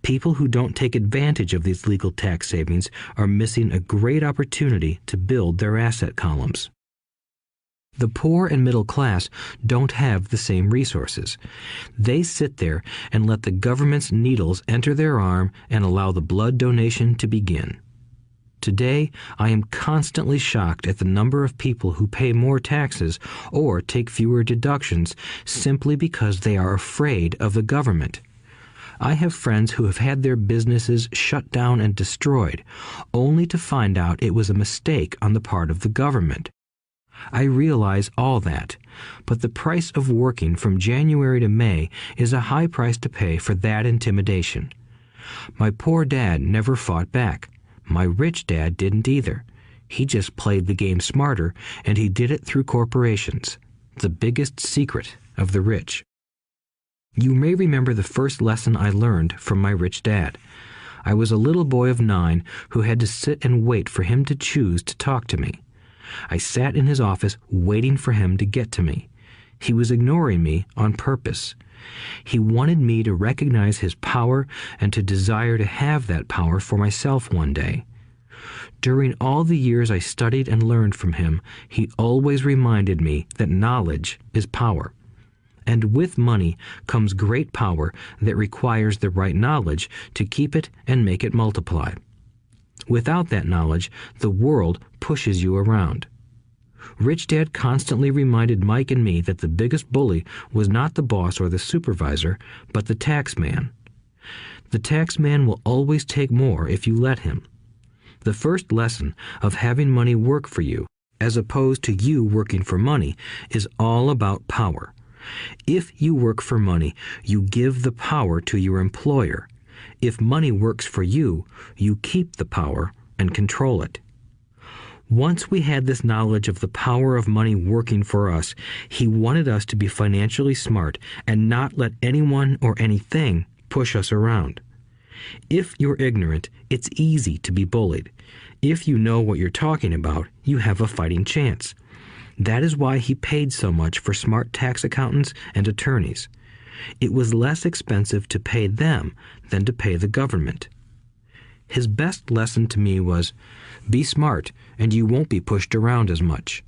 People who don't take advantage of these legal tax savings are missing a great opportunity to build their asset columns. The poor and middle class don't have the same resources. They sit there and let the government's needles enter their arm and allow the blood donation to begin. Today, I am constantly shocked at the number of people who pay more taxes or take fewer deductions simply because they are afraid of the government. I have friends who have had their businesses shut down and destroyed, only to find out it was a mistake on the part of the government. I realize all that, but the price of working from January to May is a high price to pay for that intimidation. My poor dad never fought back. My rich dad didn't either. He just played the game smarter, and he did it through corporations, the biggest secret of the rich. You may remember the first lesson I learned from my rich dad. I was a little boy of 9 who had to sit and wait for him to choose to talk to me. I sat in his office waiting for him to get to me. He was ignoring me on purpose. He wanted me to recognize his power and to desire to have that power for myself one day. During all the years I studied and learned from him, he always reminded me that knowledge is power. And with money comes great power that requires the right knowledge to keep it and make it multiply. Without that knowledge, the world pushes you around. Rich Dad constantly reminded Mike and me that the biggest bully was not the boss or the supervisor, but the tax man. The tax man will always take more if you let him. The first lesson of having money work for you, as opposed to you working for money, is all about power. If you work for money, you give the power to your employer. If money works for you, you keep the power and control it. Once we had this knowledge of the power of money working for us, he wanted us to be financially smart and not let anyone or anything push us around. If you're ignorant, it's easy to be bullied. If you know what you're talking about, you have a fighting chance. That is why he paid so much for smart tax accountants and attorneys. It was less expensive to pay them than to pay the government. His best lesson to me was, be smart and you won't be pushed around as much.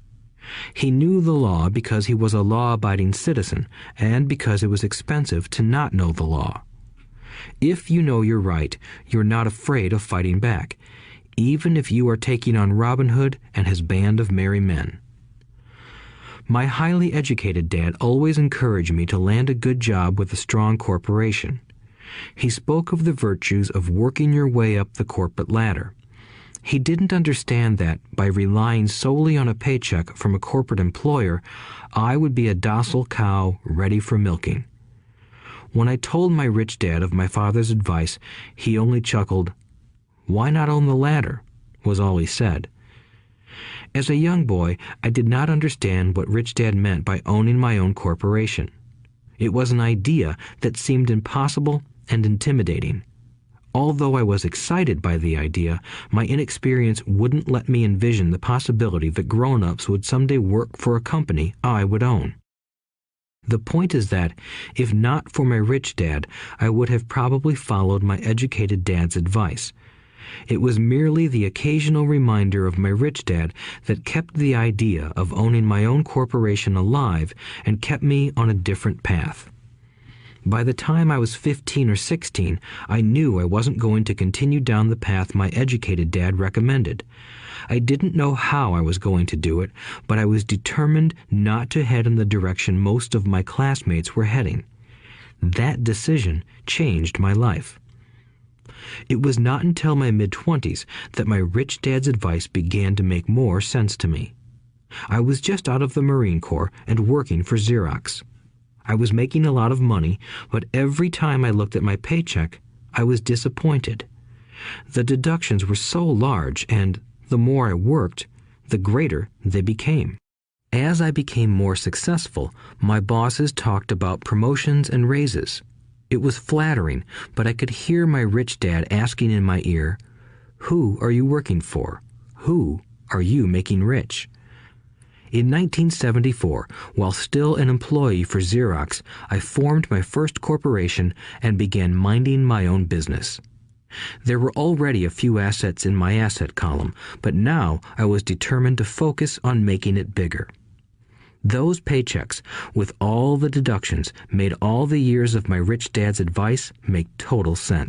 He knew the law because he was a law-abiding citizen and because it was expensive to not know the law. If you know you're right, you're not afraid of fighting back, even if you are taking on Robin Hood and his band of merry men. My highly educated dad always encouraged me to land a good job with a strong corporation. He spoke of the virtues of working your way up the corporate ladder. He didn't understand that, by relying solely on a paycheck from a corporate employer, I would be a docile cow ready for milking. When I told my rich dad of my father's advice, he only chuckled. "Why not own the ladder?" was all he said. As a young boy, I did not understand what Rich Dad meant by owning my own corporation. It was an idea that seemed impossible and intimidating. Although I was excited by the idea, my inexperience wouldn't let me envision the possibility that grown-ups would someday work for a company I would own. The point is that, if not for my rich dad, I would have probably followed my educated dad's advice. It was merely the occasional reminder of my rich dad that kept the idea of owning my own corporation alive and kept me on a different path. By the time I was 15 or 16, I knew I wasn't going to continue down the path my educated dad recommended. I didn't know how I was going to do it, but I was determined not to head in the direction most of my classmates were heading. That decision changed my life. It was not until my mid-20s that my rich dad's advice began to make more sense to me. I was just out of the Marine Corps and working for Xerox. I was making a lot of money, but every time I looked at my paycheck, I was disappointed. The deductions were so large, and the more I worked, the greater they became. As I became more successful, my bosses talked about promotions and raises. It was flattering, but I could hear my rich dad asking in my ear, "Who are you working for? Who are you making rich?" In 1974, while still an employee for Xerox, I formed my first corporation and began minding my own business. There were already a few assets in my asset column, but now I was determined to focus on making it bigger. Those paychecks, with all the deductions, made all the years of my rich dad's advice make total sense.